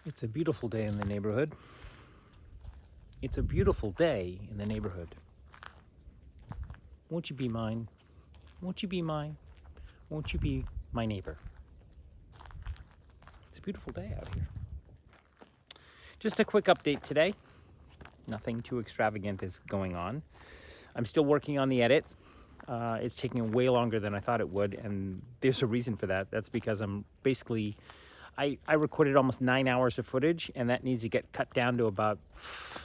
It's a beautiful day in the neighborhood. It's a beautiful day in the neighborhood. Won't you be mine? Won't you be mine? Won't you be my neighbor? It's a beautiful day out here. Just a quick update today. Nothing too extravagant is going on. I'm still working on the edit. It's taking way longer than I thought it would, and there's a reason for that. That's because I recorded almost 9 hours of footage, and that needs to get cut down to about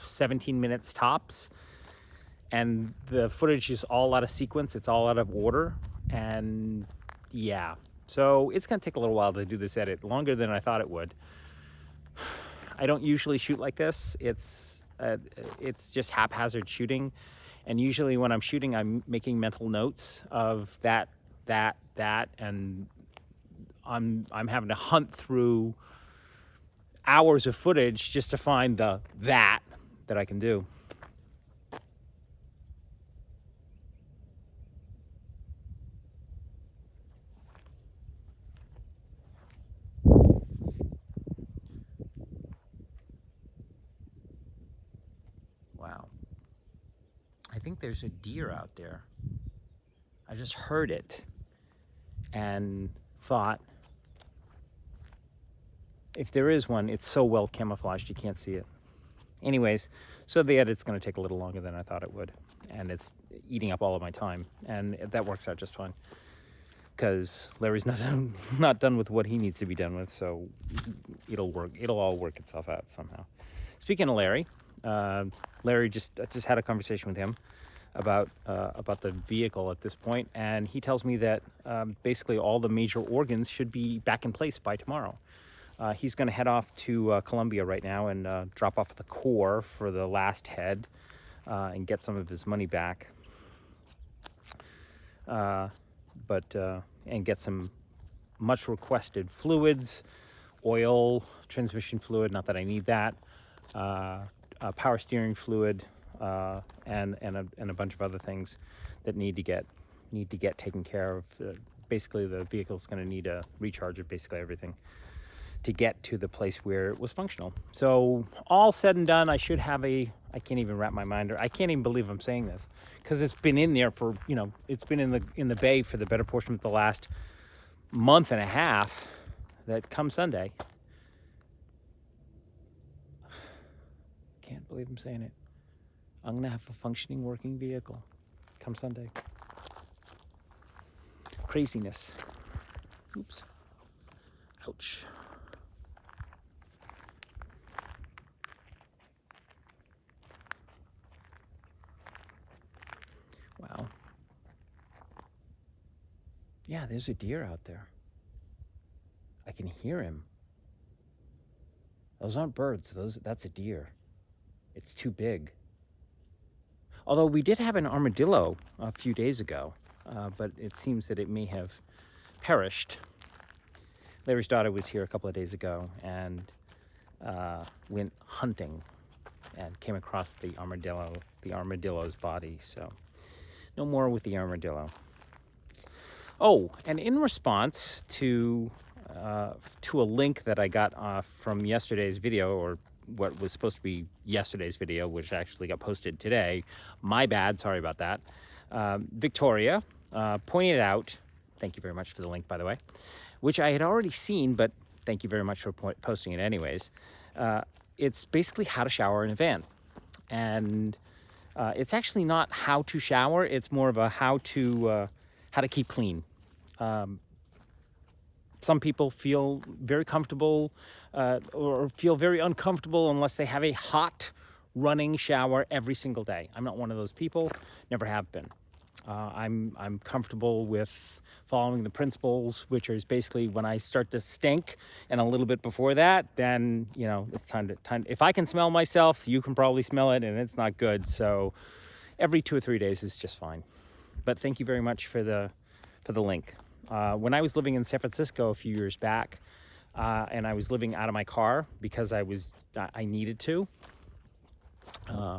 17 minutes tops. And the footage is all out of sequence. It's all out of order. And yeah, so it's going to take a little while to do this edit, longer than I thought it would. I don't usually shoot like this. It's just haphazard shooting. And usually when I'm shooting, I'm making mental notes of that, and I'm having to hunt through hours of footage just to find the that I can do. Wow. I think there's a deer out there. I just heard it and thought, if there is one, it's so well camouflaged you can't see it. Anyways, so the edit's going to take a little longer than I thought it would, and it's eating up all of my time, and that works out just fine because Larry's not done with what he needs to be done with, so it'll all work itself out somehow. Speaking of Larry, Larry just had a conversation with him about the vehicle at this point, and he tells me that basically all the major organs should be back in place by tomorrow. He's going to head off to Colombia right now and drop off the core for the last head and get some of his money back, and get some much requested fluids, oil, transmission fluid, not that I need that, power steering fluid, and a bunch of other things that need to get taken care of. Basically, the vehicle's going to need a recharge of basically everything to get to the place where it was functional. So all said and done, I should have I can't even wrap my mind, or I can't even believe I'm saying this, because it's been in there for, it's been in the bay for the better portion of the last month and a half, that come Sunday. Can't believe I'm saying it. I'm gonna have a functioning, working vehicle come Sunday. Craziness. Oops. Ouch. Wow. Yeah, there's a deer out there. I can hear him. Those aren't birds. That's a deer. It's too big. Although we did have an armadillo a few days ago, but it seems that it may have perished. Larry's daughter was here a couple of days ago and went hunting and came across the armadillo's body. So no more with the armadillo. Oh, and in response to a link that I got from yesterday's video, or what was supposed to be yesterday's video, which actually got posted today. My bad, sorry about that. Victoria pointed out, thank you very much for the link, by the way, which I had already seen, but thank you very much for posting it anyways. It's basically how to shower in a van. And it's actually not how to shower, it's more of a how to keep clean. Some people feel very comfortable or feel very uncomfortable unless they have a hot running shower every single day. I'm not one of those people, never have been. I'm comfortable with following the principles, which is basically when I start to stink, and a little bit before that, then it's time. If I can smell myself, you can probably smell it, and it's not good. So every 2 or 3 days is just fine. But thank you very much for the link. When I was living in San Francisco a few years back, and I was living out of my car because I needed to,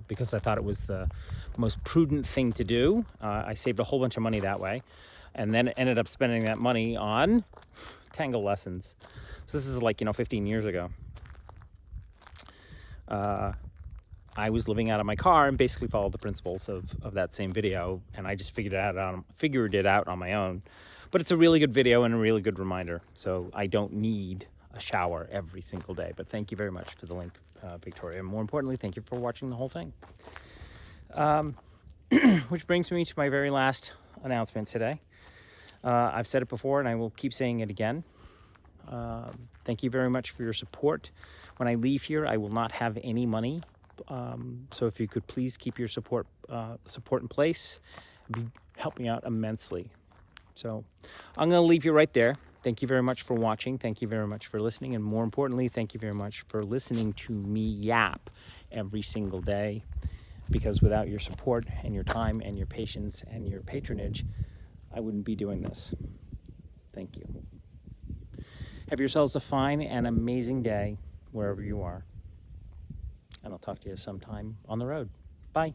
because I thought it was the most prudent thing to do. I saved a whole bunch of money that way, and then ended up spending that money on tango lessons. So this is like 15 years ago. I was living out of my car and basically followed the principles of that same video, and I just figured it out on my own. But it's a really good video and a really good reminder, so I don't need a shower every single day. But thank you very much for the link, Victoria. And more importantly, thank you for watching the whole thing. Which brings me to my very last announcement today. I've said it before and I will keep saying it again. Thank you very much for your support. When I leave here, I will not have any money. So if you could please keep your support in place, it'd help me out immensely. So I'm going to leave you right there. Thank you very much for watching. Thank you very much for listening. And more importantly, thank you very much for listening to me yap every single day. Because without your support and your time and your patience and your patronage, I wouldn't be doing this. Thank you. Have yourselves a fine and amazing day wherever you are. And I'll talk to you sometime on the road. Bye.